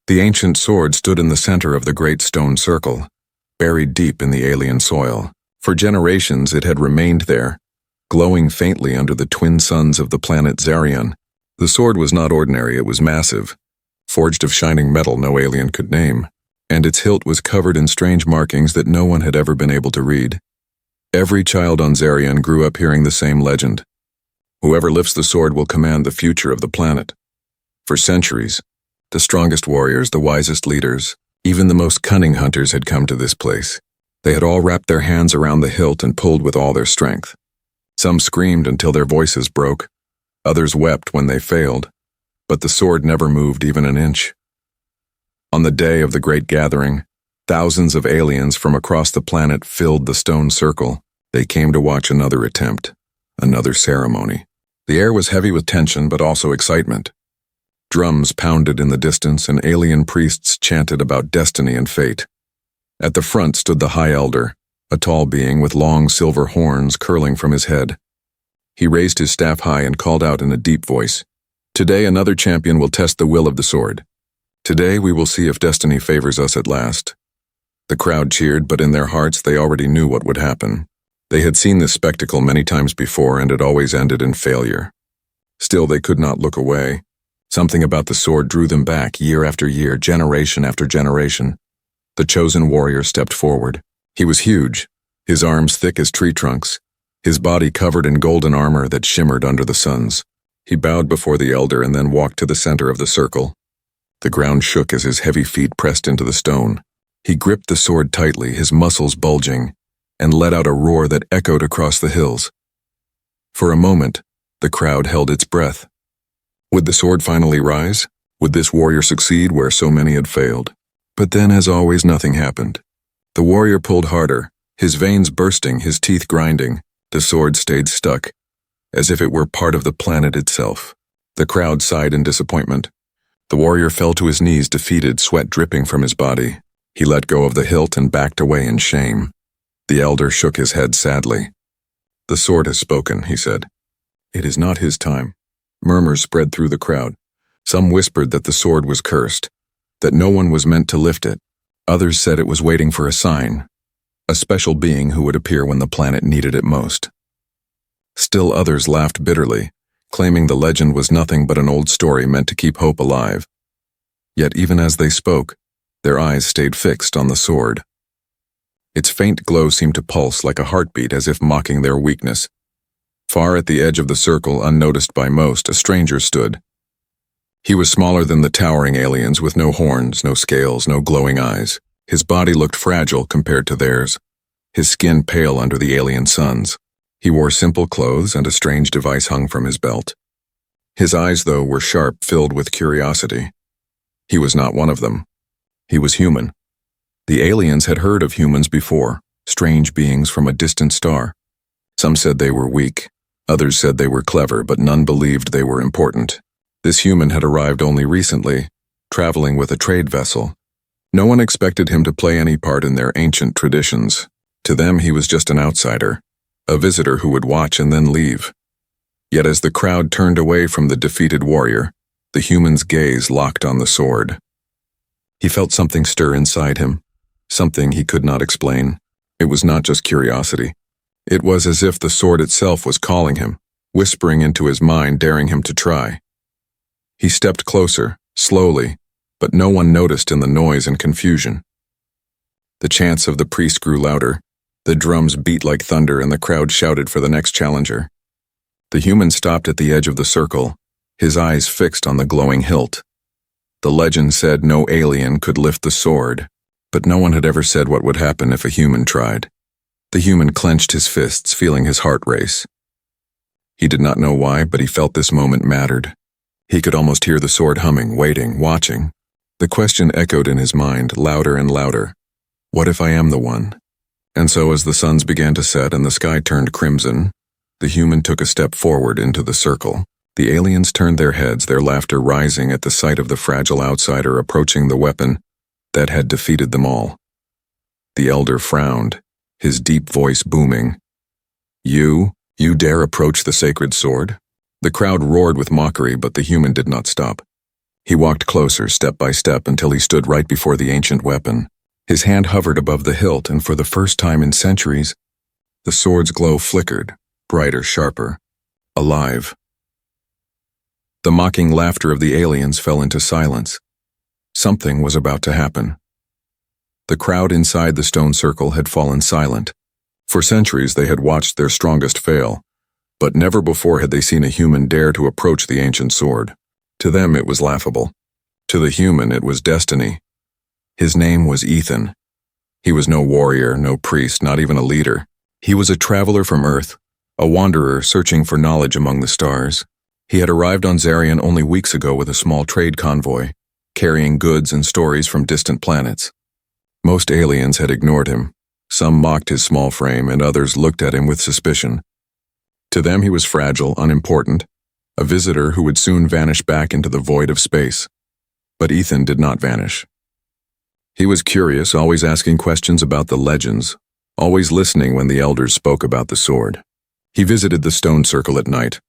The ancient sword stood in the center of the great stone circle, buried deep in the alien soil. For generations it had remained there, glowing faintly under the twin suns of the planet Zarion. The sword was not ordinary, it was massive, forged of shining metal no alien could name, and its hilt was covered in strange markings that no one had ever been able to read. Every child on Zarion grew up hearing the same legend. Whoever lifts the sword will command the future of the planet. For centuries, the strongest warriors, the wisest leaders, even the most cunning hunters had come to this place. They had all wrapped their hands around the hilt and pulled with all their strength. Some screamed until their voices broke. Others wept when they failed. But the sword never moved even an inch. On the day of the great gathering, thousands of aliens from across the planet filled the stone circle. They came to watch another attempt, another ceremony. The air was heavy with tension but also excitement. Drums pounded in the distance and alien priests chanted about destiny and fate. At the front stood the High Elder, a tall being with long silver horns curling from his head. He raised his staff high and called out in a deep voice, "Today another champion will test the will of the sword. Today we will see if destiny favors us at last." The crowd cheered, but in their hearts they already knew what would happen. They had seen this spectacle many times before, and it always ended in failure. Still, they could not look away. Something about the sword drew them back year after year, generation after generation. The chosen warrior stepped forward. He was huge, his arms thick as tree trunks, his body covered in golden armor that shimmered under the suns. He bowed before the elder and then walked to the center of the circle. The ground shook as his heavy feet pressed into the stone. He gripped the sword tightly, his muscles bulging, and let out a roar that echoed across the hills. For a moment, the crowd held its breath. Would the sword finally rise? Would this warrior succeed where so many had failed? But then, as always, nothing happened. The warrior pulled harder, his veins bursting, his teeth grinding. The sword stayed stuck, as if it were part of the planet itself. The crowd sighed in disappointment. The warrior fell to his knees, defeated, sweat dripping from his body. He let go of the hilt and backed away in shame. The elder shook his head sadly. "The sword has spoken," he said. "It is not his time." Murmurs spread through the crowd. Some whispered that the sword was cursed, that no one was meant to lift it. Others said it was waiting for a sign, a special being who would appear when the planet needed it most. Still others laughed bitterly, claiming the legend was nothing but an old story meant to keep hope alive. Yet even as they spoke, their eyes stayed fixed on the sword. Its faint glow seemed to pulse like a heartbeat, as if mocking their weakness. Far at the edge of the circle, unnoticed by most, a stranger stood. He was smaller than the towering aliens, with no horns, no scales, no glowing eyes. His body looked fragile compared to theirs, his skin pale under the alien suns. He wore simple clothes, and a strange device hung from his belt. His eyes, though, were sharp, filled with curiosity. He was not one of them. He was human. The aliens had heard of humans before, strange beings from a distant star. Some said they were weak, others said they were clever, but none believed they were important. This human had arrived only recently, traveling with a trade vessel. No one expected him to play any part in their ancient traditions. To them he was just an outsider, a visitor who would watch and then leave. Yet as the crowd turned away from the defeated warrior, the human's gaze locked on the sword. He felt something stir inside him, something he could not explain. It was not just curiosity. It was as if the sword itself was calling him, whispering into his mind, daring him to try. He stepped closer, slowly, but no one noticed in the noise and confusion. The chants of the priest grew louder. The drums beat like thunder, and the crowd shouted for the next challenger. The human stopped at the edge of the circle, his eyes fixed on the glowing hilt. The legend said no alien could lift the sword, but no one had ever said what would happen if a human tried. The human clenched his fists, feeling his heart race. He did not know why, but he felt this moment mattered. He could almost hear the sword humming, waiting, watching. The question echoed in his mind, louder and louder. What if I am the one? And so as the suns began to set and the sky turned crimson, the human took a step forward into the circle. The aliens turned their heads, their laughter rising at the sight of the fragile outsider approaching the weapon that had defeated them all. The elder frowned, his deep voice booming. You dare approach the sacred sword?" The crowd roared with mockery, but the human did not stop. He walked closer, step by step, until he stood right before the ancient weapon. His hand hovered above the hilt, and for the first time in centuries, the sword's glow flickered, brighter, sharper, alive. The mocking laughter of the aliens fell into silence. Something was about to happen. The crowd inside the stone circle had fallen silent. For centuries they had watched their strongest fail, but never before had they seen a human dare to approach the ancient sword. To them it was laughable. To the human it was destiny. His name was Ethan. He was no warrior, no priest, not even a leader. He was a traveler from Earth, a wanderer searching for knowledge among the stars. He had arrived on Zarian only weeks ago with a small trade convoy, carrying goods and stories from distant planets. Most aliens had ignored him. Some mocked his small frame, and others looked at him with suspicion. To them he was fragile, unimportant, a visitor who would soon vanish back into the void of space. But Ethan did not vanish. He was curious, always asking questions about the legends, always listening when the elders spoke about the sword. He visited the stone circle at night,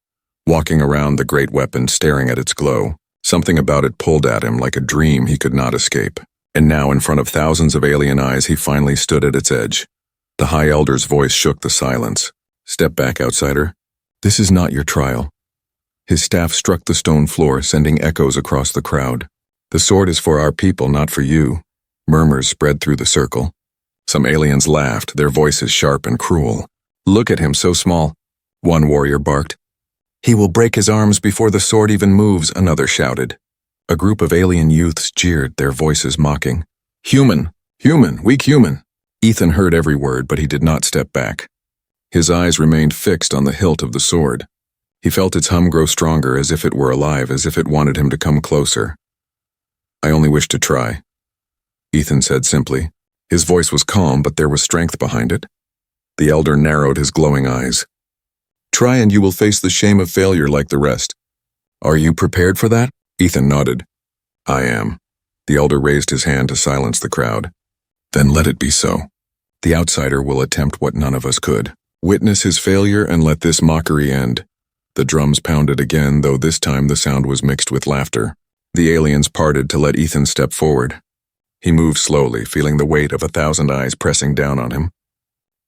walking around the great weapon, staring at its glow. Something about it pulled at him like a dream he could not escape. And now, in front of thousands of alien eyes, he finally stood at its edge. The High Elder's voice shook the silence. "Step back, outsider. This is not your trial." His staff struck the stone floor, sending echoes across the crowd. "The sword is for our people, not for you." Murmurs spread through the circle. Some aliens laughed, their voices sharp and cruel. "Look at him, so small," one warrior barked. "He will break his arms before the sword even moves," another shouted. A group of alien youths jeered, their voices mocking. "Human! Human! Weak human!" Ethan heard every word, but he did not step back. His eyes remained fixed on the hilt of the sword. He felt its hum grow stronger, as if it were alive, as if it wanted him to come closer. "I only wish to try," Ethan said simply. His voice was calm, but there was strength behind it. The elder narrowed his glowing eyes. "Try and you will face the shame of failure like the rest. Are you prepared for that?" Ethan nodded. "I am." The elder raised his hand to silence the crowd. "Then let it be so. The outsider will attempt what none of us could. Witness his failure and let this mockery end." The drums pounded again, though this time the sound was mixed with laughter. The aliens parted to let Ethan step forward. He moved slowly, feeling the weight of 1,000 eyes pressing down on him.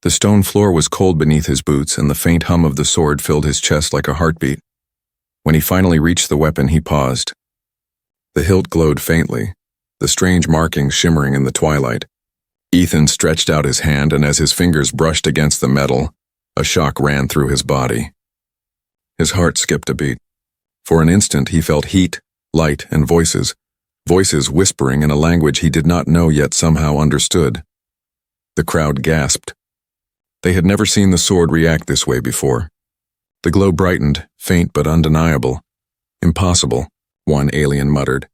The stone floor was cold beneath his boots, and the faint hum of the sword filled his chest like a heartbeat. When he finally reached the weapon, he paused. The hilt glowed faintly, the strange markings shimmering in the twilight. Ethan stretched out his hand, and as his fingers brushed against the metal, a shock ran through his body. His heart skipped a beat. For an instant he felt heat, light, and voices whispering in a language he did not know yet somehow understood. The crowd gasped. They had never seen the sword react this way before. The glow brightened, faint but undeniable. "Impossible," one alien muttered.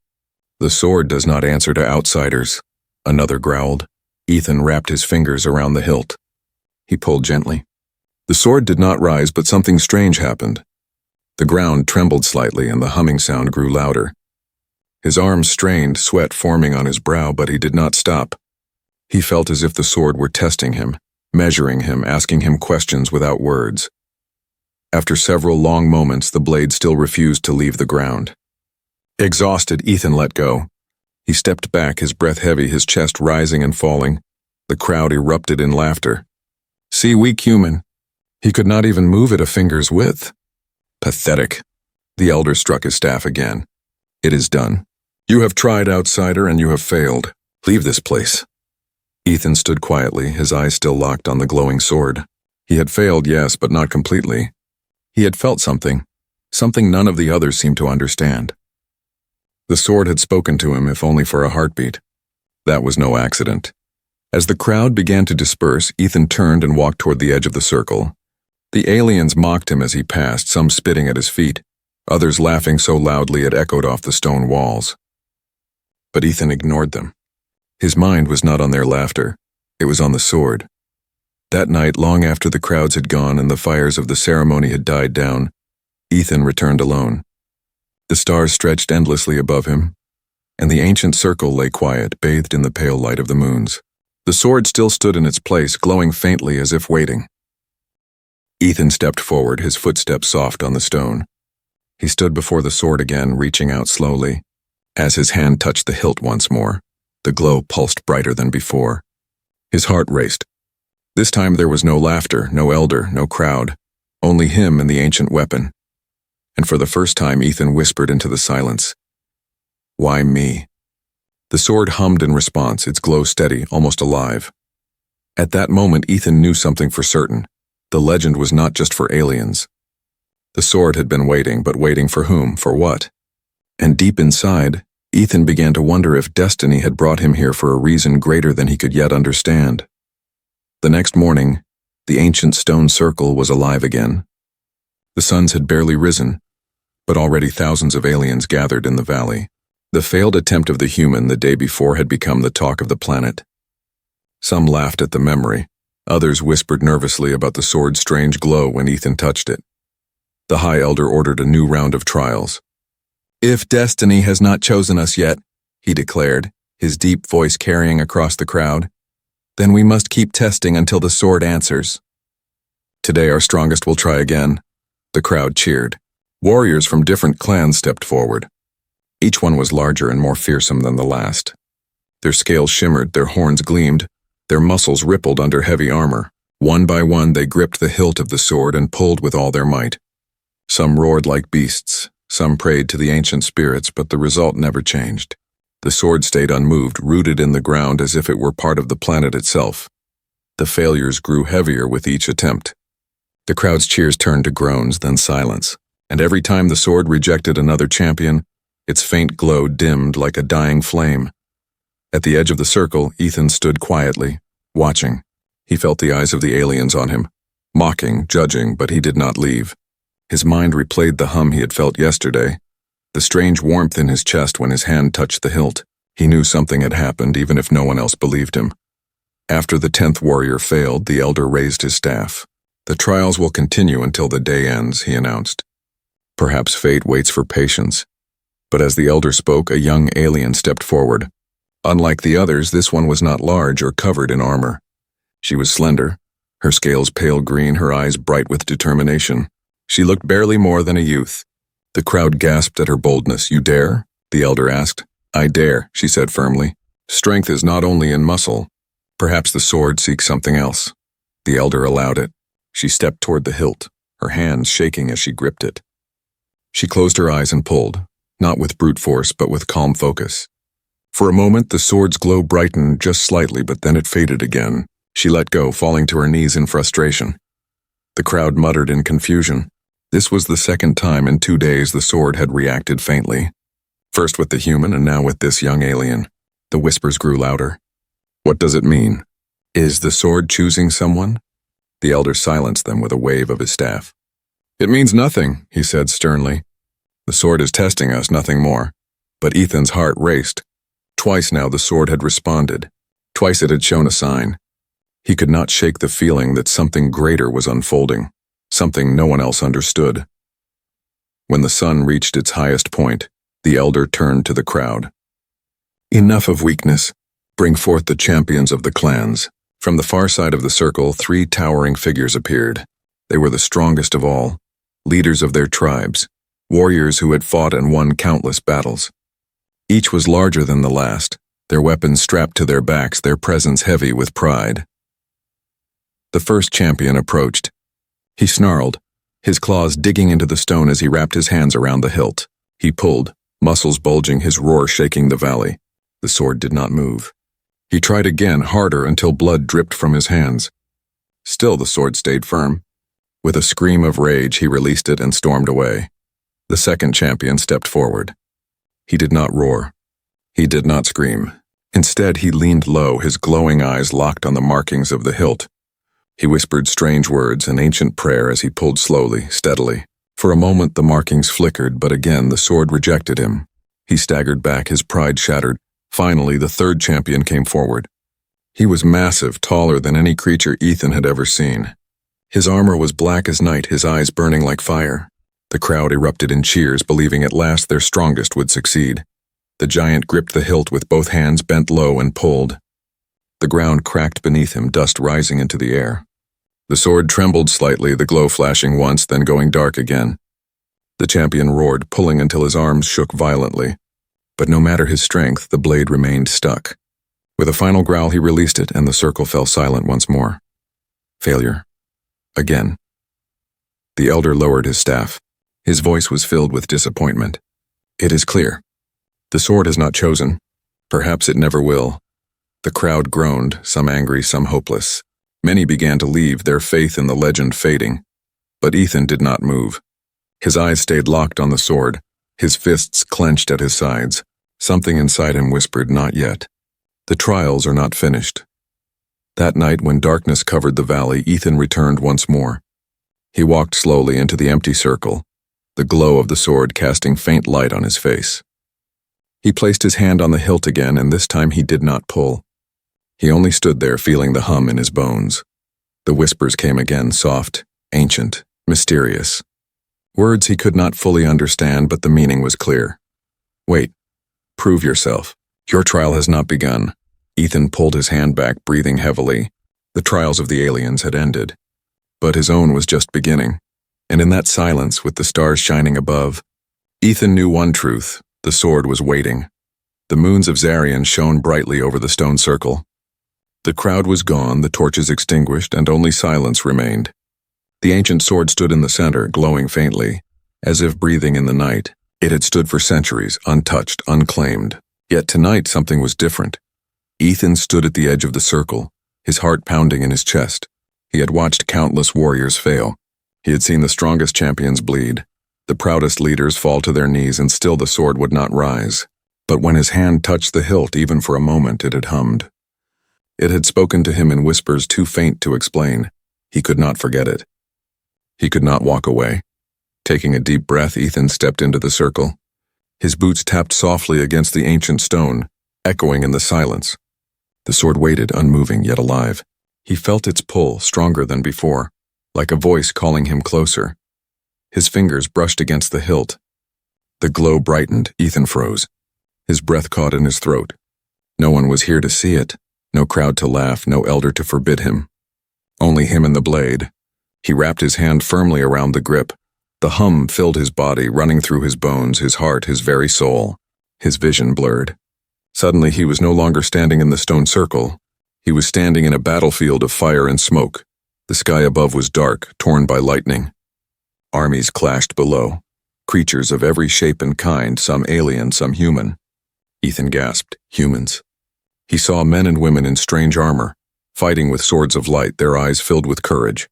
"The sword does not answer to outsiders," another growled. Ethan wrapped his fingers around the hilt. He pulled gently. The sword did not rise, but something strange happened. The ground trembled slightly, and the humming sound grew louder. His arms strained, sweat forming on his brow, but he did not stop. He felt as if the sword were testing him, measuring him, asking him questions without words. After several long moments, the blade still refused to leave the ground. Exhausted, Ethan let go. He stepped back, his breath heavy, his chest rising and falling. The crowd erupted in laughter. "See, weak human. He could not even move it a finger's width." "Pathetic." The elder struck his staff again. "It is done. You have tried, outsider, and you have failed. Leave this place." Ethan stood quietly, his eyes still locked on the glowing sword. He had failed, yes, but not completely. He had felt something none of the others seemed to understand. The sword had spoken to him, if only for a heartbeat. That was no accident. As the crowd began to disperse, Ethan turned and walked toward the edge of the circle. The aliens mocked him as he passed, some spitting at his feet, others laughing so loudly it echoed off the stone walls. But Ethan ignored them. His mind was not on their laughter. It was on the sword. That night, long after the crowds had gone and the fires of the ceremony had died down, Ethan returned alone. The stars stretched endlessly above him, and the ancient circle lay quiet, bathed in the pale light of the moons. The sword still stood in its place, glowing faintly as if waiting. Ethan stepped forward, his footsteps soft on the stone. He stood before the sword again, reaching out slowly. As his hand touched the hilt once more, the glow pulsed brighter than before. His heart raced. This time there was no laughter, no elder, no crowd, only him and the ancient weapon. And for the first time Ethan whispered into the silence, "Why me?" The sword hummed in response, its glow steady, almost alive. At that moment Ethan knew something for certain. The legend was not just for aliens. The sword had been waiting, but waiting for whom, for what? And deep inside, Ethan began to wonder if destiny had brought him here for a reason greater than he could yet understand. The next morning, the ancient stone circle was alive again. The suns had barely risen, but already thousands of aliens gathered in the valley. The failed attempt of the human the day before had become the talk of the planet. Some laughed at the memory, others whispered nervously about the sword's strange glow when Ethan touched it. The High Elder ordered a new round of trials. "If destiny has not chosen us yet," he declared, his deep voice carrying across the crowd, "then we must keep testing until the sword answers." "Today our strongest will try again." The crowd cheered. Warriors from different clans stepped forward. Each one was larger and more fearsome than the last. Their scales shimmered, their horns gleamed, their muscles rippled under heavy armor. One by one they gripped the hilt of the sword and pulled with all their might. Some roared like beasts, some prayed to the ancient spirits, but the result never changed. The sword stayed unmoved, rooted in the ground as if it were part of the planet itself. The failures grew heavier with each attempt. The crowd's cheers turned to groans, then silence, and every time the sword rejected another champion, its faint glow dimmed like a dying flame. At the edge of the circle, Ethan stood quietly, watching. He felt the eyes of the aliens on him, mocking, judging, but he did not leave. His mind replayed the hum he had felt yesterday, the strange warmth in his chest when his hand touched the hilt. He knew something had happened, even if no one else believed him. After the 10th warrior failed, the elder raised his staff. "The trials will continue until the day ends," he announced. Perhaps fate waits for patience. But as the elder spoke, a young alien stepped forward. Unlike the others, this one was not large or covered in armor. She was slender, her scales pale green, her eyes bright with determination. She looked barely more than a youth. The crowd gasped at her boldness. "You dare?" the elder asked. "I dare," she said firmly. "Strength is not only in muscle. Perhaps the sword seeks something else." The elder allowed it. She stepped toward the hilt, her hands shaking as she gripped it. She closed her eyes and pulled, not with brute force, but with calm focus. For a moment, the sword's glow brightened just slightly, but then it faded again. She let go, falling to her knees in frustration. The crowd muttered in confusion. This was the second time in 2 days the sword had reacted faintly. First with the human and now with this young alien. The whispers grew louder. "What does it mean? Is the sword choosing someone?" The elder silenced them with a wave of his staff. "It means nothing," he said sternly. "The sword is testing us, nothing more." But Ethan's heart raced. Twice now the sword had responded. Twice it had shown a sign. He could not shake the feeling that something greater was unfolding, something no one else understood. When the sun reached its highest point, the elder turned to the crowd. "Enough of weakness. Bring forth the champions of the clans." From the far side of the circle, 3 towering figures appeared. They were the strongest of all, leaders of their tribes, warriors who had fought and won countless battles. Each was larger than the last, their weapons strapped to their backs, their presence heavy with pride. The first champion approached. He snarled, his claws digging into the stone as he wrapped his hands around the hilt. He pulled, muscles bulging, his roar shaking the valley. The sword did not move. He tried again, harder, until blood dripped from his hands. Still the sword stayed firm. With a scream of rage, he released it and stormed away. The second champion stepped forward. He did not roar. He did not scream. Instead, he leaned low, his glowing eyes locked on the markings of the hilt. He whispered strange words, an ancient prayer, as he pulled slowly, steadily. For a moment the markings flickered, but again the sword rejected him. He staggered back, his pride shattered. Finally, the third champion came forward. He was massive, taller than any creature Ethan had ever seen. His armor was black as night, his eyes burning like fire. The crowd erupted in cheers, believing at last their strongest would succeed. The giant gripped the hilt with both hands, bent low, and pulled. The ground cracked beneath him, dust rising into the air. The sword trembled slightly, the glow flashing once, then going dark again. The champion roared, pulling until his arms shook violently. But no matter his strength, the blade remained stuck. With a final growl, he released it, and the circle fell silent once more. Failure. Again. The elder lowered his staff. His voice was filled with disappointment. It is clear. The sword has not chosen. Perhaps it never will. The crowd groaned, some angry, some hopeless. Many began to leave, their faith in the legend fading. But Ethan did not move. His eyes stayed locked on the sword, his fists clenched at his sides. Something inside him whispered, not yet. The trials are not finished. That night, when darkness covered the valley, Ethan returned once more. He walked slowly into the empty circle, the glow of the sword casting faint light on his face. He placed his hand on the hilt again, and this time he did not pull. He only stood there, feeling the hum in his bones. The whispers came again, soft, ancient, mysterious. Words he could not fully understand, but the meaning was clear. Wait. Prove yourself. Your trial has not begun. Ethan pulled his hand back, breathing heavily. The trials of the aliens had ended. But his own was just beginning. And in that silence, with the stars shining above, Ethan knew one truth. The sword was waiting. The moons of Zarian shone brightly over the stone circle. The crowd was gone, the torches extinguished, and only silence remained. The ancient sword stood in the center, glowing faintly, as if breathing in the night. It had stood for centuries, untouched, unclaimed. Yet tonight something was different. Ethan stood at the edge of the circle, his heart pounding in his chest. He had watched countless warriors fail. He had seen the strongest champions bleed, the proudest leaders fall to their knees, and still the sword would not rise. But when his hand touched the hilt, even for a moment, it had hummed. It had spoken to him in whispers too faint to explain. He could not forget it. He could not walk away. Taking a deep breath, Ethan stepped into the circle. His boots tapped softly against the ancient stone, echoing in the silence. The sword waited, unmoving yet alive. He felt its pull, stronger than before, like a voice calling him closer. His fingers brushed against the hilt. The glow brightened. Ethan froze. His breath caught in his throat. No one was here to see it. No crowd to laugh, no elder to forbid him. Only him and the blade. He wrapped his hand firmly around the grip. The hum filled his body, running through his bones, his heart, his very soul. His vision blurred. Suddenly he was no longer standing in the stone circle. He was standing in a battlefield of fire and smoke. The sky above was dark, torn by lightning. Armies clashed below. Creatures of every shape and kind, some alien, some human. Ethan gasped. Humans. He saw men and women in strange armor, fighting with swords of light, their eyes filled with courage.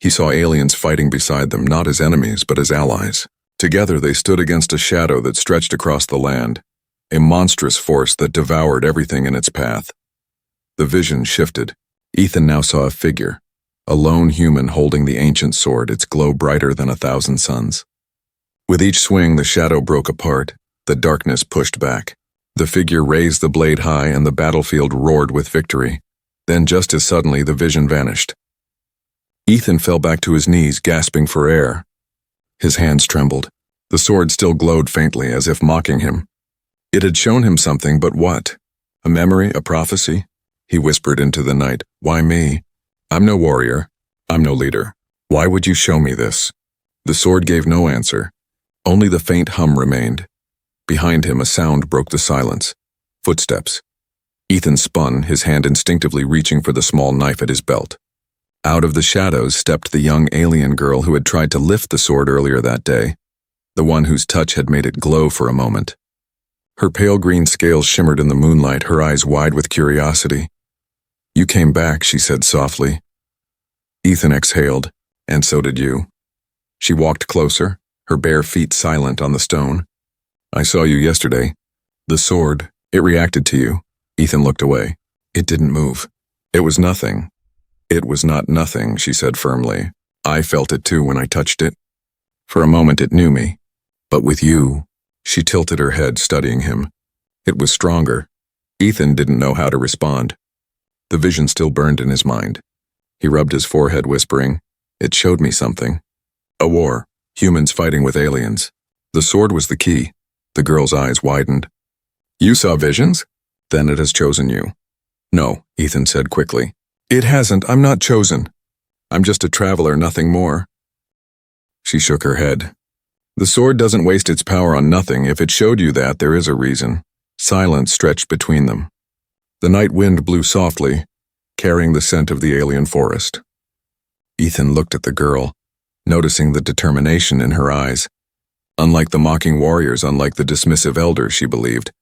He saw aliens fighting beside them, not as enemies, but as allies. Together they stood against a shadow that stretched across the land, a monstrous force that devoured everything in its path. The vision shifted. Ethan now saw a figure, a lone human holding the ancient sword, its glow brighter than 1,000 suns. With each swing, the shadow broke apart, the darkness pushed back. The figure raised the blade high, and the battlefield roared with victory. Then, just as suddenly, the vision vanished. Ethan fell back to his knees, gasping for air. His hands trembled. The sword still glowed faintly, as if mocking him. It had shown him something, but what? A memory, a prophecy? He whispered into the night. Why me? I'm no warrior. I'm no leader. Why would you show me this? The sword gave no answer. Only the faint hum remained. Behind him, a sound broke the silence. Footsteps. Ethan spun, his hand instinctively reaching for the small knife at his belt. Out of the shadows stepped the young alien girl who had tried to lift the sword earlier that day, the one whose touch had made it glow for a moment. Her pale green scales shimmered in the moonlight, her eyes wide with curiosity. You came back, she said softly. Ethan exhaled, and so did you. She walked closer, her bare feet silent on the stone. I saw you yesterday. The sword, it reacted to you. Ethan looked away. It didn't move. It was nothing. It was not nothing, she said firmly. I felt it too when I touched it. For a moment it knew me. But with you, she tilted her head, studying him. It was stronger. Ethan didn't know how to respond. The vision still burned in his mind. He rubbed his forehead, whispering, It showed me something. A war, humans fighting with aliens. The sword was the key. The girl's eyes widened. You saw visions? Then it has chosen you. No, Ethan said quickly. It hasn't. I'm not chosen. I'm just a traveler, nothing more. She shook her head. The sword doesn't waste its power on nothing. If it showed you that, there is a reason. Silence stretched between them. The night wind blew softly, carrying the scent of the alien forest. Ethan looked at the girl, noticing the determination in her eyes. Unlike the mocking warriors, unlike the dismissive elders, she believed.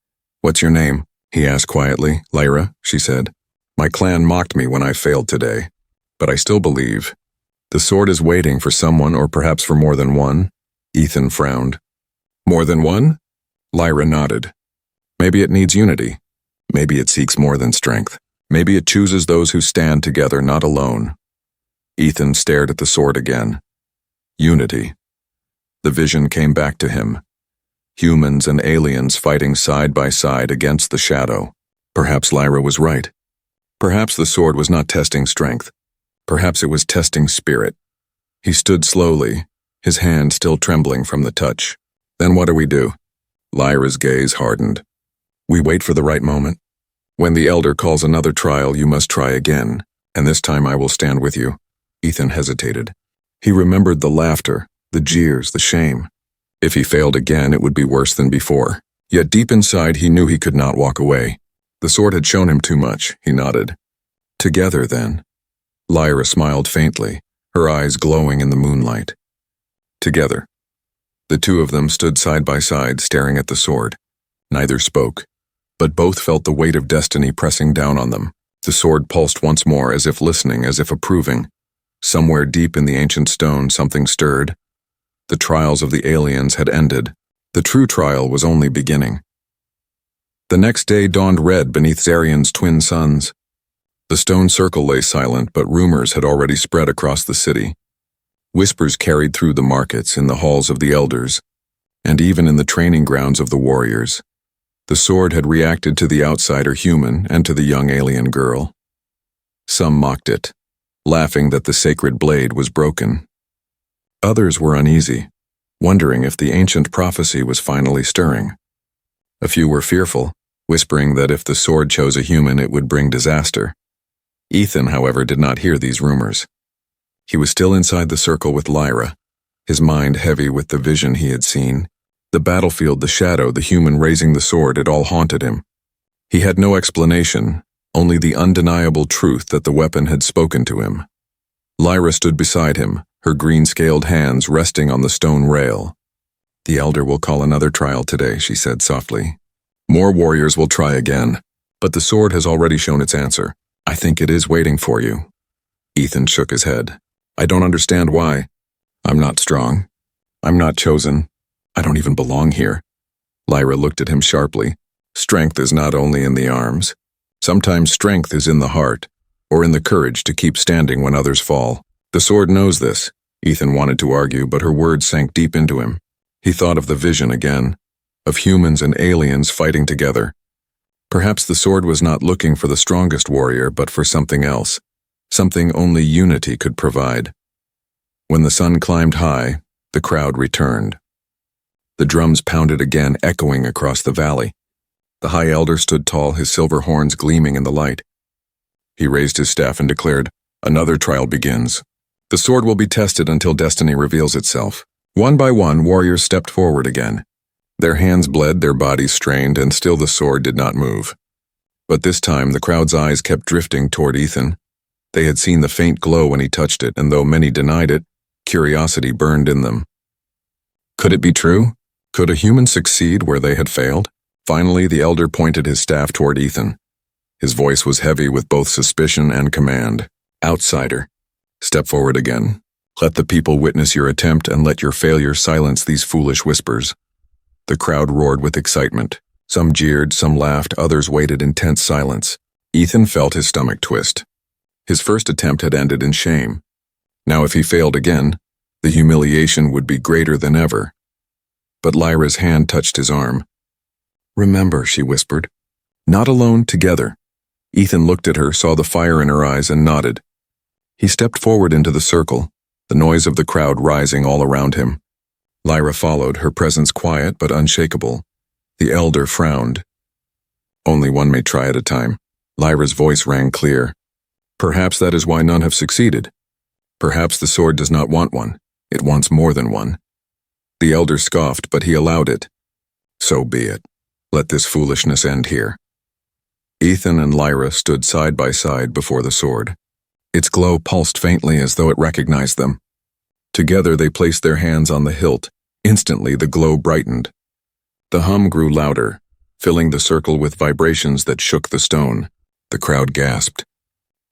"What's your name?" he asked quietly. "Lyra," she said. "My clan mocked me when I failed today, but I still believe. The sword is waiting for someone, or perhaps for more than one." Ethan frowned. "More than one?" Lyra nodded. "Maybe it needs unity. Maybe it seeks more than strength. Maybe it chooses those who stand together, not alone." Ethan stared at the sword again. Unity. The vision came back to him. Humans and aliens fighting side by side against the shadow. Perhaps Lyra was right. Perhaps the sword was not testing strength. Perhaps it was testing spirit. He stood slowly, his hand still trembling from the touch. "Then what do we do?" Lyra's gaze hardened. "We wait for the right moment. When the elder calls another trial, you must try again, and this time I will stand with you." Ethan hesitated. He remembered the laughter, the jeers, the shame. If he failed again, it would be worse than before. Yet deep inside, he knew he could not walk away. The sword had shown him too much. He nodded. "Together, then." Lyra smiled faintly, her eyes glowing in the moonlight. Together. The two of them stood side by side, staring at the sword. Neither spoke, but both felt the weight of destiny pressing down on them. The sword pulsed once more, as if listening, as if approving. Somewhere deep in the ancient stone, something stirred. The trials of the aliens had ended. The true trial was only beginning. The next day dawned red beneath Zarian's twin suns. The stone circle lay silent, but rumors had already spread across the city. Whispers carried through the markets, in the halls of the elders, and even in the training grounds of the warriors. The sword had reacted to the outsider human and to the young alien girl. Some mocked it, laughing that the sacred blade was broken. Others were uneasy, wondering if the ancient prophecy was finally stirring. A few were fearful, whispering that if the sword chose a human, it would bring disaster. Ethan, however, did not hear these rumors. He was still inside the circle with Lyra, his mind heavy with the vision he had seen. The battlefield, the shadow, the human raising the sword, it all haunted him. He had no explanation, only the undeniable truth that the weapon had spoken to him. Lyra stood beside him, her green-scaled hands resting on the stone rail. "The elder will call another trial today," she said softly. "More warriors will try again, but the sword has already shown its answer. I think it is waiting for you." Ethan shook his head. "I don't understand why. I'm not strong. I'm not chosen. I don't even belong here." Lyra looked at him sharply. "Strength is not only in the arms. Sometimes strength is in the heart, or in the courage to keep standing when others fall. The sword knows this." Ethan wanted to argue, but her words sank deep into him. He thought of the vision again, of humans and aliens fighting together. Perhaps the sword was not looking for the strongest warrior, but for something else, something only unity could provide. When the sun climbed high, the crowd returned. The drums pounded again, echoing across the valley. The High Elder stood tall, his silver horns gleaming in the light. He raised his staff and declared, "Another trial begins. The sword will be tested until destiny reveals itself." One by one, warriors stepped forward again. Their hands bled, their bodies strained, and still the sword did not move. But this time, the crowd's eyes kept drifting toward Ethan. They had seen the faint glow when he touched it, and though many denied it, curiosity burned in them. Could it be true? Could a human succeed where they had failed? Finally, the elder pointed his staff toward Ethan. His voice was heavy with both suspicion and command. "Outsider, step forward again. Let the people witness your attempt, and let your failure silence these foolish whispers." The crowd roared with excitement. Some jeered, some laughed, others waited in tense silence. Ethan felt his stomach twist. His first attempt had ended in shame. Now if he failed again, the humiliation would be greater than ever. But Lyra's hand touched his arm. "Remember," she whispered. "Not alone, together." Ethan looked at her, saw the fire in her eyes, and nodded. He stepped forward into the circle, the noise of the crowd rising all around him. Lyra followed, her presence quiet but unshakable. The elder frowned. "Only one may try at a time." Lyra's voice rang clear. "Perhaps that is why none have succeeded. Perhaps the sword does not want one. It wants more than one." The elder scoffed, but he allowed it. So be it. Let this foolishness end here. Ethan and Lyra stood side by side before the sword. Its glow pulsed faintly as though it recognized them. Together they placed their hands on the hilt. Instantly the glow brightened. The hum grew louder, filling the circle with vibrations that shook the stone. The crowd gasped.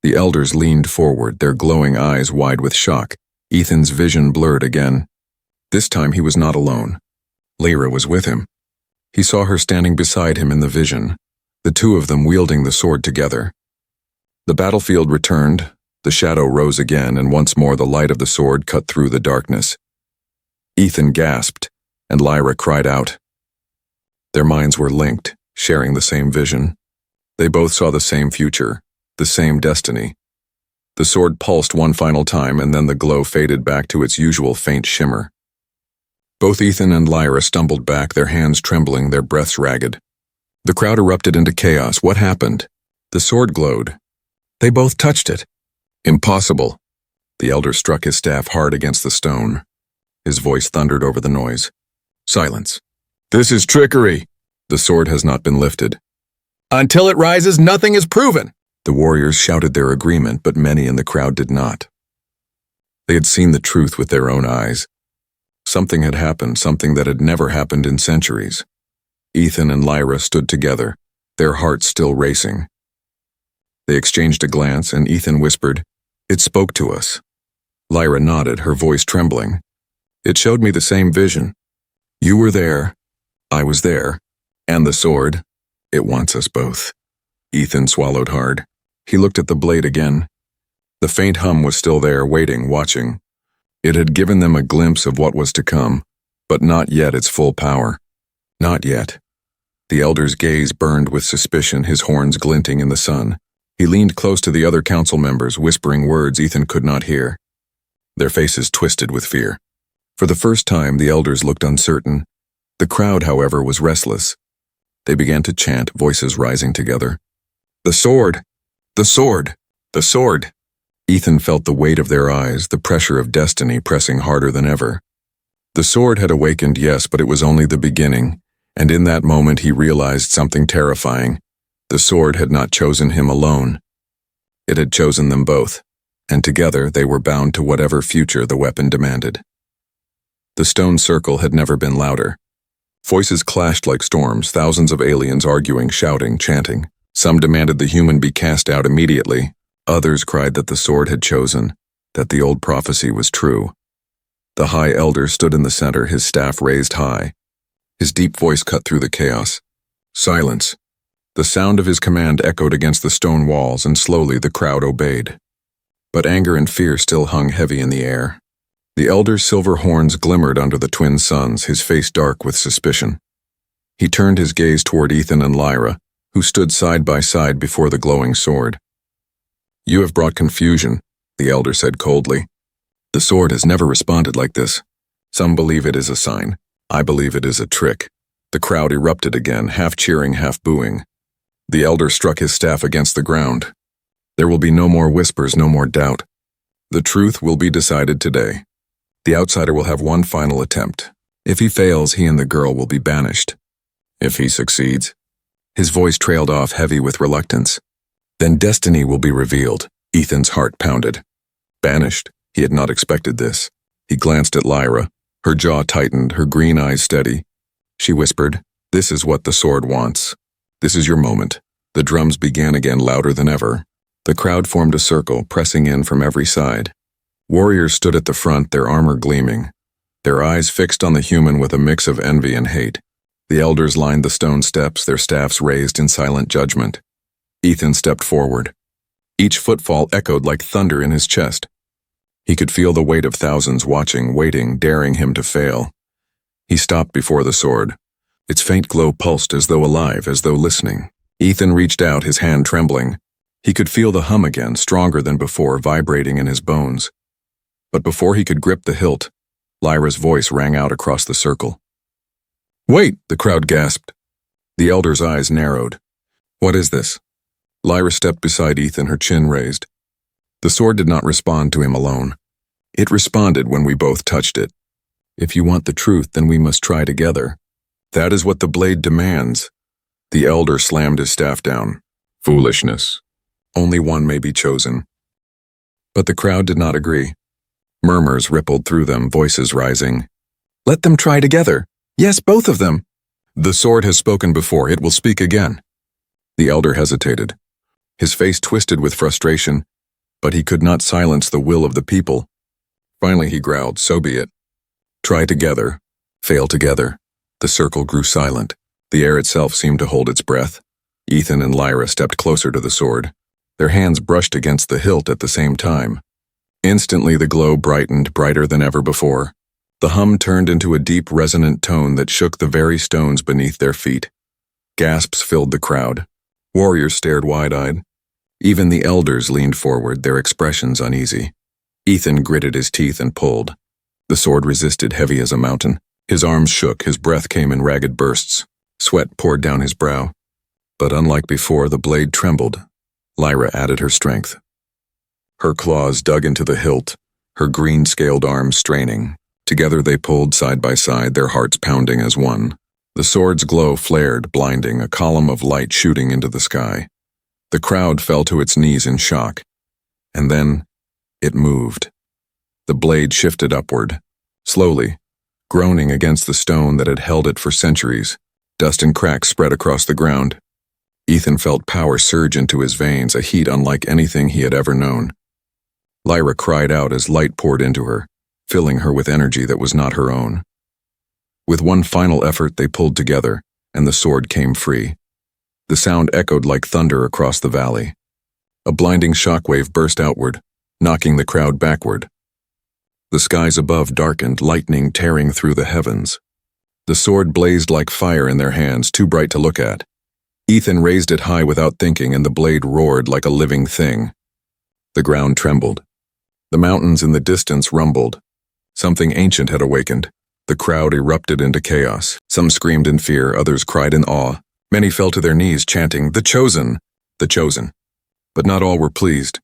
The elders leaned forward, their glowing eyes wide with shock. Ethan's vision blurred again. This time he was not alone. Lyra was with him. He saw her standing beside him in the vision, the two of them wielding the sword together. The battlefield returned, the shadow rose again, and once more the light of the sword cut through the darkness. Ethan gasped, and Lyra cried out. Their minds were linked, sharing the same vision. They both saw the same future, the same destiny. The sword pulsed one final time, and then the glow faded back to its usual faint shimmer. Both Ethan and Lyra stumbled back, their hands trembling, their breaths ragged. The crowd erupted into chaos. What happened? The sword glowed. They both touched it. Impossible. The elder struck his staff hard against the stone. His voice thundered over the noise. Silence. This is trickery. The sword has not been lifted. Until it rises, nothing is proven. The warriors shouted their agreement, but many in the crowd did not. They had seen the truth with their own eyes. Something had happened, something that had never happened in centuries. Ethan and Lyra stood together, their hearts still racing. They exchanged a glance, and Ethan whispered, "It spoke to us." Lyra nodded, her voice trembling. "It showed me the same vision. You were there, I was there, and the sword, it wants us both." Ethan swallowed hard. He looked at the blade again. The faint hum was still there, waiting, watching. It had given them a glimpse of what was to come, but not yet its full power. Not yet. The elder's gaze burned with suspicion, his horns glinting in the sun. He leaned close to the other council members, whispering words Ethan could not hear. Their faces twisted with fear. For the first time, the elders looked uncertain. The crowd, however, was restless. They began to chant, voices rising together. "The sword! The sword! The sword!" Ethan felt the weight of their eyes, the pressure of destiny pressing harder than ever. The sword had awakened, yes, but it was only the beginning, and in that moment he realized something terrifying. The sword had not chosen him alone. It had chosen them both, and together they were bound to whatever future the weapon demanded. The stone circle had never been louder. Voices clashed like storms, thousands of aliens arguing, shouting, chanting. Some demanded the human be cast out immediately. Others cried that the sword had chosen, that the old prophecy was true. The High Elder stood in the center, his staff raised high. His deep voice cut through the chaos. Silence. The sound of his command echoed against the stone walls, and slowly the crowd obeyed. But anger and fear still hung heavy in the air. The Elder's silver horns glimmered under the twin suns, his face dark with suspicion. He turned his gaze toward Ethan and Lyra, who stood side by side before the glowing sword. "You have brought confusion," the elder said coldly. "The sword has never responded like this. Some believe it is a sign. I believe it is a trick." The crowd erupted again, half cheering, half booing. The elder struck his staff against the ground. "There will be no more whispers, no more doubt. The truth will be decided today. The outsider will have one final attempt. If he fails, he and the girl will be banished. If he succeeds," his voice trailed off, heavy with reluctance, "then destiny will be revealed." Ethan's heart pounded. Banished? He had not expected this. He glanced at Lyra. Her jaw tightened, her green eyes steady. She whispered, "This is what the sword wants. This is your moment." The drums began again, louder than ever. The crowd formed a circle, pressing in from every side. Warriors stood at the front, their armor gleaming, their eyes fixed on the human with a mix of envy and hate. The elders lined the stone steps, their staffs raised in silent judgment. Ethan stepped forward. Each footfall echoed like thunder in his chest. He could feel the weight of thousands watching, waiting, daring him to fail. He stopped before the sword. Its faint glow pulsed as though alive, as though listening. Ethan reached out, his hand trembling. He could feel the hum again, stronger than before, vibrating in his bones. But before he could grip the hilt, Lyra's voice rang out across the circle. "Wait!" the crowd gasped. The elder's eyes narrowed. "What is this?" Lyra stepped beside Ethan, her chin raised. "The sword did not respond to him alone. It responded when we both touched it. If you want the truth, then we must try together. That is what the blade demands. The elder slammed his staff down. Foolishness. Only one may be chosen. But the crowd did not agree. Murmurs rippled through them, voices rising. Let them try together. Yes, both of them. The sword has spoken before, it will speak again. The elder hesitated. His face twisted with frustration, but he could not silence the will of the people. Finally he growled, so be it. Try together, fail together. The circle grew silent. The air itself seemed to hold its breath. Ethan and Lyra stepped closer to the sword. Their hands brushed against the hilt at the same time. Instantly the glow brightened, brighter than ever before. The hum turned into a deep, resonant tone that shook the very stones beneath their feet. Gasps filled the crowd. Warriors stared wide-eyed. Even the elders leaned forward, their expressions uneasy. Ethan gritted his teeth and pulled. The sword resisted, heavy as a mountain. His arms shook, his breath came in ragged bursts. Sweat poured down his brow. But unlike before, the blade trembled. Lyra added her strength. Her claws dug into the hilt, her green-scaled arms straining. Together they pulled side by side, their hearts pounding as one. The sword's glow flared, blinding, a column of light shooting into the sky. The crowd fell to its knees in shock. And then, it moved. The blade shifted upward, slowly, groaning against the stone that had held it for centuries. Dust and cracks spread across the ground. Ethan felt power surge into his veins, a heat unlike anything he had ever known. Lyra cried out as light poured into her, filling her with energy that was not her own. With one final effort, they pulled together, and the sword came free. The sound echoed like thunder across the valley. A blinding shockwave burst outward, knocking the crowd backward. The skies above darkened, lightning tearing through the heavens. The sword blazed like fire in their hands, too bright to look at. Ethan raised it high without thinking, and the blade roared like a living thing. The ground trembled. The mountains in the distance rumbled. Something ancient had awakened. The crowd erupted into chaos. Some screamed in fear, others cried in awe. Many fell to their knees, chanting, "The Chosen! The Chosen!" But not all were pleased.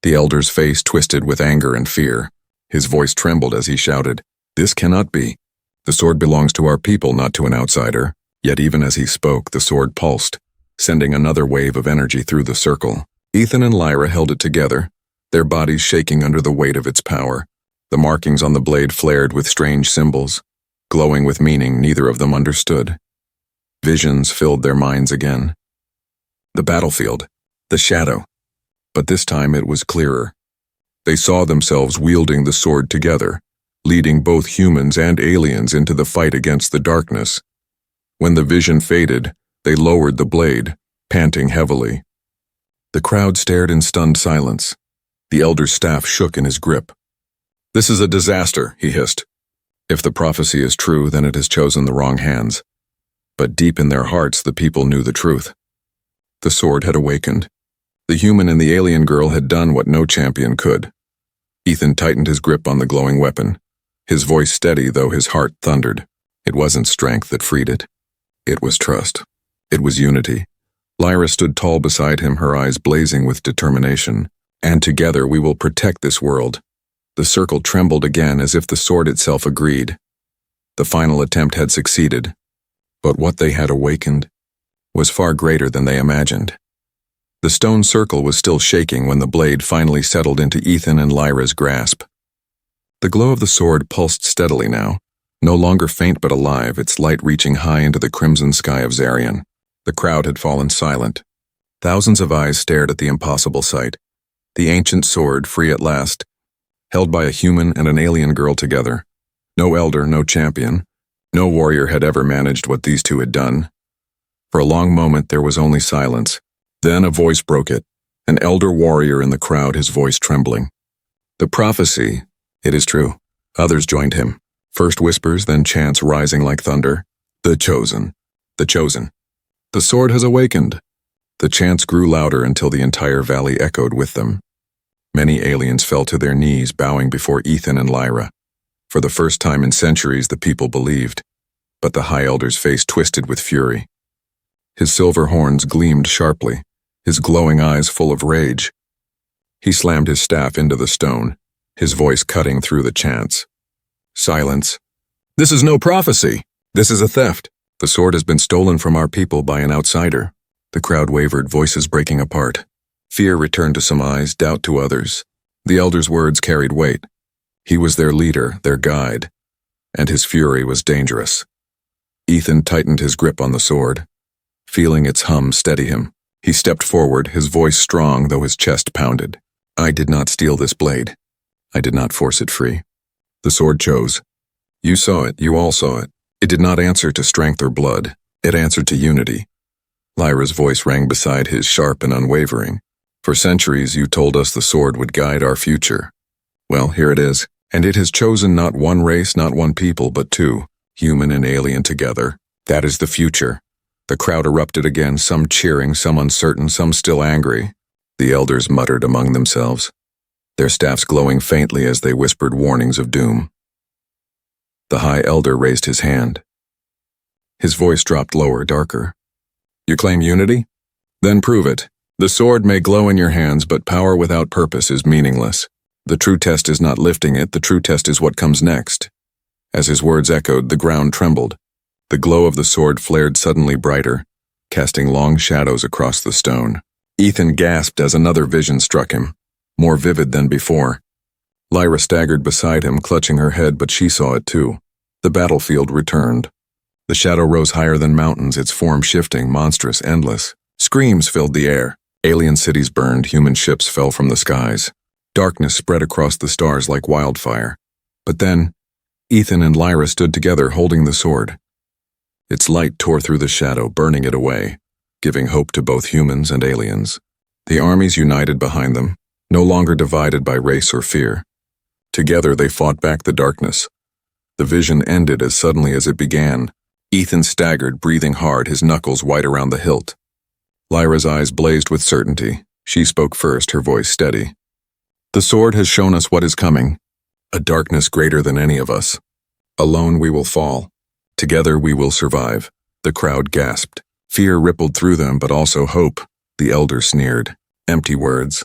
The elder's face twisted with anger and fear. His voice trembled as he shouted, "This cannot be. The sword belongs to our people, not to an outsider." Yet even as he spoke, the sword pulsed, sending another wave of energy through the circle. Ethan and Lyra held it together, their bodies shaking under the weight of its power. The markings on the blade flared with strange symbols, glowing with meaning neither of them understood. Visions filled their minds again. The battlefield, the shadow. But this time it was clearer. They saw themselves wielding the sword together, leading both humans and aliens into the fight against the darkness. When the vision faded, they lowered the blade, panting heavily. The crowd stared in stunned silence. The elder's staff shook in his grip. "This is a disaster," he hissed. If the prophecy is true, then it has chosen the wrong hands. But deep in their hearts, the people knew the truth. The sword had awakened. The human and the alien girl had done what no champion could. Ethan tightened his grip on the glowing weapon, his voice steady though his heart thundered. It wasn't strength that freed it. It was trust. It was unity. Lyra stood tall beside him, her eyes blazing with determination. "And together we will protect this world." The circle trembled again as if the sword itself agreed. The final attempt had succeeded, but what they had awakened was far greater than they imagined. The stone circle was still shaking when the blade finally settled into Ethan and Lyra's grasp. The glow of the sword pulsed steadily now, no longer faint but alive, its light reaching high into the crimson sky of Zarian. The crowd had fallen silent. Thousands of eyes stared at the impossible sight. The ancient sword, free at last, held by a human and an alien girl together. No elder, no champion. No warrior had ever managed what these two had done. For a long moment there was only silence. Then a voice broke it, an elder warrior in the crowd, his voice trembling. "The prophecy, it is true." Others joined him. First whispers, then chants rising like thunder. "The Chosen. The Chosen. The sword has awakened." The chants grew louder until the entire valley echoed with them. Many aliens fell to their knees, bowing before Ethan and Lyra. For the first time in centuries, the people believed. But the High Elder's face twisted with fury. His silver horns gleamed sharply, his glowing eyes full of rage. He slammed his staff into the stone, his voice cutting through the chants. "Silence. This is no prophecy. This is a theft. The sword has been stolen from our people by an outsider. The crowd wavered, voices breaking apart. Fear returned to some eyes, doubt to others. The elder's words carried weight. He was their leader, their guide, and his fury was dangerous. Ethan tightened his grip on the sword, feeling its hum steady him. He stepped forward, his voice strong though his chest pounded. I did not steal this blade. I did not force it free. The sword chose. You saw it, you all saw it. It did not answer to strength or blood. It answered to unity. Lyra's voice rang beside his, sharp and unwavering. For centuries you told us the sword would guide our future. Well, here it is, and it has chosen not one race, not one people, but two, human and alien together. That is the future. The crowd erupted again, some cheering, some uncertain, some still angry. The elders muttered among themselves, their staffs glowing faintly as they whispered warnings of doom. The high elder raised his hand. His voice dropped lower, darker. You claim unity? Then prove it. The sword may glow in your hands, but power without purpose is meaningless. The true test is not lifting it, the true test is what comes next. As his words echoed, the ground trembled. The glow of the sword flared suddenly brighter, casting long shadows across the stone. Ethan gasped as another vision struck him, more vivid than before. Lyra staggered beside him, clutching her head, but she saw it too. The battlefield returned. The shadow rose higher than mountains, its form shifting, monstrous, endless. Screams filled the air. Alien cities burned, human ships fell from the skies. Darkness spread across the stars like wildfire. But then, Ethan and Lyra stood together holding the sword. Its light tore through the shadow, burning it away, giving hope to both humans and aliens. The armies united behind them, no longer divided by race or fear. Together they fought back the darkness. The vision ended as suddenly as it began. Ethan staggered, breathing hard, his knuckles white around the hilt. Lyra's eyes blazed with certainty. She spoke first, her voice steady. The sword has shown us what is coming, a darkness greater than any of us. Alone we will fall. Together we will survive. The crowd gasped. Fear rippled through them, but also hope. The elder sneered. Empty words.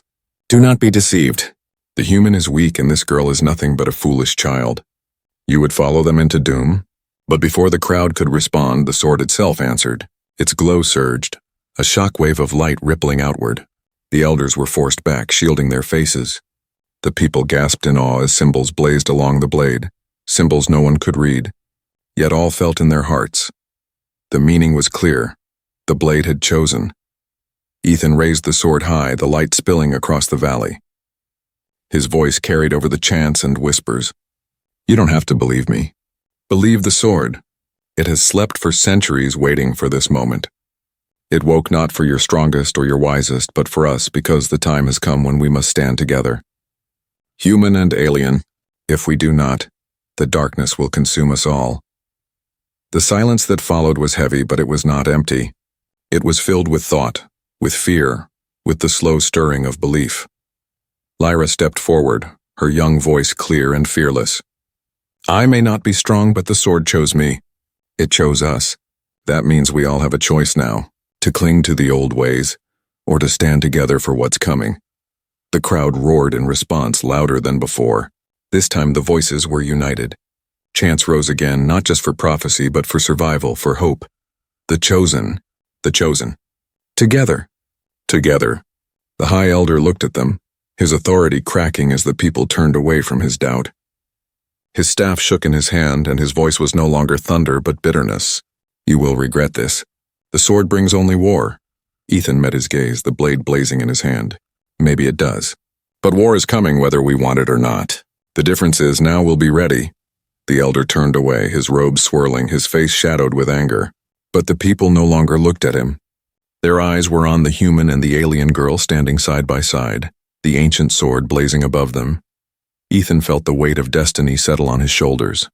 Do not be deceived. The human is weak and this girl is nothing but a foolish child. You would follow them into doom? But before the crowd could respond, the sword itself answered. Its glow surged, a shockwave of light rippling outward. The elders were forced back, shielding their faces. The people gasped in awe as symbols blazed along the blade, symbols no one could read, yet all felt in their hearts. The meaning was clear. The blade had chosen. Ethan raised the sword high, the light spilling across the valley. His voice carried over the chants and whispers. You don't have to believe me. Believe the sword. It has slept for centuries waiting for this moment. It woke not for your strongest or your wisest, but for us, because the time has come when we must stand together. Human and alien, if we do not, the darkness will consume us all. The silence that followed was heavy, but it was not empty. It was filled with thought, with fear, with the slow stirring of belief. Lyra stepped forward, her young voice clear and fearless. I may not be strong, but the sword chose me. It chose us. That means we all have a choice now, to cling to the old ways, or to stand together for what's coming. The crowd roared in response, louder than before. This time the voices were united. Chants rose again, not just for prophecy, but for survival, for hope. The chosen. The chosen. Together. Together. The high elder looked at them, his authority cracking as the people turned away from his doubt. His staff shook in his hand, and his voice was no longer thunder but bitterness. You will regret this. The sword brings only war. Ethan met his gaze, the blade blazing in his hand. Maybe it does. But war is coming whether we want it or not. The difference is now we'll be ready. The elder turned away, his robe swirling, his face shadowed with anger. But the people no longer looked at him. Their eyes were on the human and the alien girl standing side by side, the ancient sword blazing above them. Ethan felt the weight of destiny settle on his shoulders.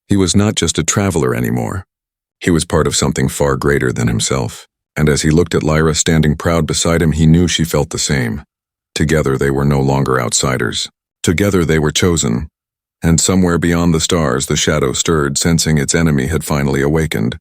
He was not just a traveler anymore. He was part of something far greater than himself. And as he looked at Lyra standing proud beside him, he knew she felt the same. Together they were no longer outsiders. Together they were chosen. And somewhere beyond the stars, the shadow stirred, sensing its enemy had finally awakened.